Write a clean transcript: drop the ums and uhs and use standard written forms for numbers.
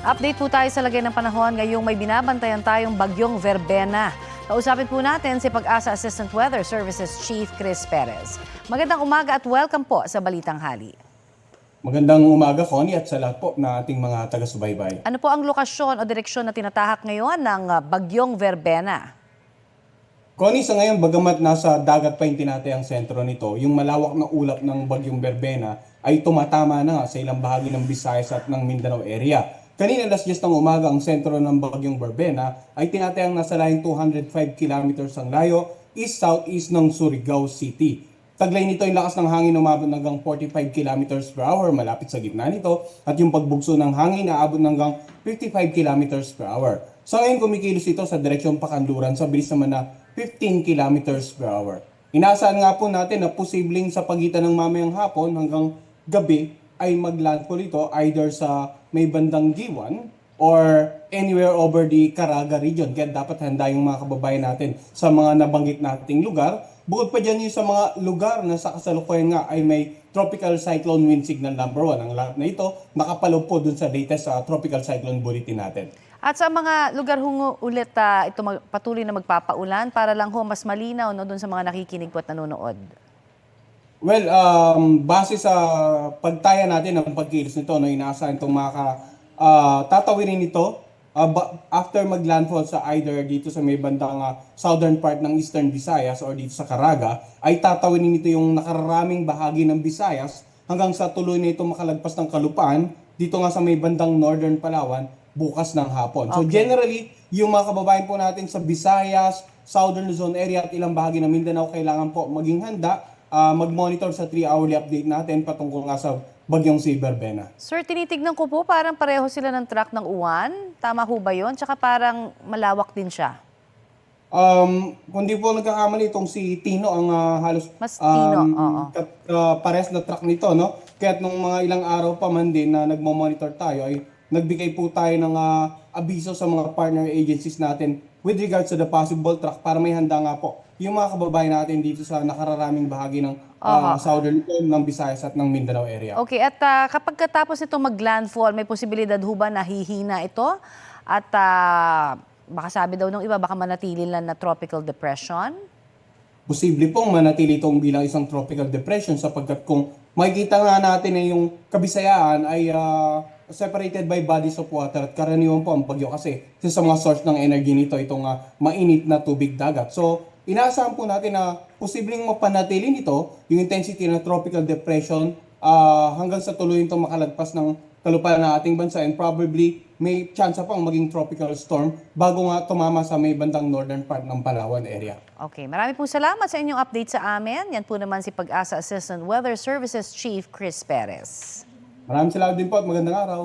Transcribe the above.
Update po tayo sa lagay ng panahon ngayong may binabantayan tayong bagyong Verbena. Kausapin po natin si Pag-asa Assistant Weather Services Chief Chris Perez. Magandang umaga at welcome po sa Balitang Hali. Magandang umaga, Connie, at sa lahat po na ating mga taga-subaybay. Ano po ang lokasyon o direksyon na tinatahak ngayon ng bagyong Verbena? Connie, sa ngayon, bagamat nasa dagat pa yung tinatayang sentro nito, yung malawak na ulap ng bagyong Verbena ay tumatama na nga sa ilang bahagi ng Visayas at ng Mindanao area. Kanina alas 10 ng umaga, ang sentro ng bagyong Verbena ay tinatayang nasa layong 205 kilometers ang layo, east-southeast ng Surigao City. Taglay nito ay lakas ng hangin umabot hanggang 45 kilometers per hour malapit sa gitna nito at yung pagbugso ng hangin aabot hanggang 55 kilometers per hour. Sa ngayon kumikilos ito sa direksyong Pakanluran sa bilis naman na 15 kilometers per hour. Inaasahan nga po natin na posibleng sa pagitan ng mamayang hapon hanggang gabi ay maglandfall ito either sa may bandang G1 or anywhere over the Caraga region. Kaya dapat handa yung mga kababayan natin sa mga nabanggit nating lugar. Bukod pa dyan yung sa mga lugar na sa kasalukuyan nga ay may Tropical Cyclone Wind Signal number 1. Ang lahat na ito nakapaloob po dun sa latest Tropical Cyclone Bulletin natin. At sa mga lugar ulit ito patuloy na magpapaulan para lang mas malinaw dun sa mga nakikinig po at nanonood. Well, base sa pagtaya natin ng pagkilos nito, inaasahan itong tatawirin nito after maglandfall sa either dito sa may bandang southern part ng Eastern Visayas or dito sa Caraga, ay tatawirin nito yung nakararaming bahagi ng Visayas hanggang sa tuloy na ito makalagpas ng Kalupaan, dito nga sa may bandang Northern Palawan, bukas ng hapon. So generally, yung mga kababayan po natin sa Visayas, Southern Luzon area at ilang bahagi ng Mindanao, kailangan po maging handa, mag-monitor sa 3-hourly update natin patungkol nga sa bagyong si Verbena. Sir, tinitignan ko po parang pareho sila ng track ng uwan. Tama ho ba yun? Tsaka parang malawak din siya. Kung di po nagkakamali, itong si Tino ang halos Mas Tino, oo. pares na track nito, no? Kaya nung mga ilang araw pa man din na nagmo-monitor tayo ay nagbigay po tayo ng abiso sa mga partner agencies natin with regards to the possible track para may handa nga po yung mga kababayan natin dito sa nakararaming bahagi ng southern ng Visayas at ng Mindanao area. Okay, at kapag katapos ito mag-landfall, may posibilidad ho ba na hihina ito? At baka sabi daw ng iba, baka manatili lang na tropical depression? Posible pong manatili itong bilang isang tropical depression sapagkat kung makikita nga natin na yung Kabisayaan ay separated by bodies of water at karaniwan po ang bagyo kasi isa sa mga source ng energy nito itong mainit na tubig dagat. So, inaasahan po natin na posibleng mapanatili nito yung intensity ng tropical depression hanggang sa tuloy itong makalagpas ng kalupaan ng ating bansa and probably may chance pang maging tropical storm bago nga tumama sa may bandang northern part ng Palawan area. Okay, marami pong salamat sa inyong update sa amin. Yan po naman si Pag-asa Assistant Weather Services Chief Chris Perez. Maraming salamat din po at magandang araw.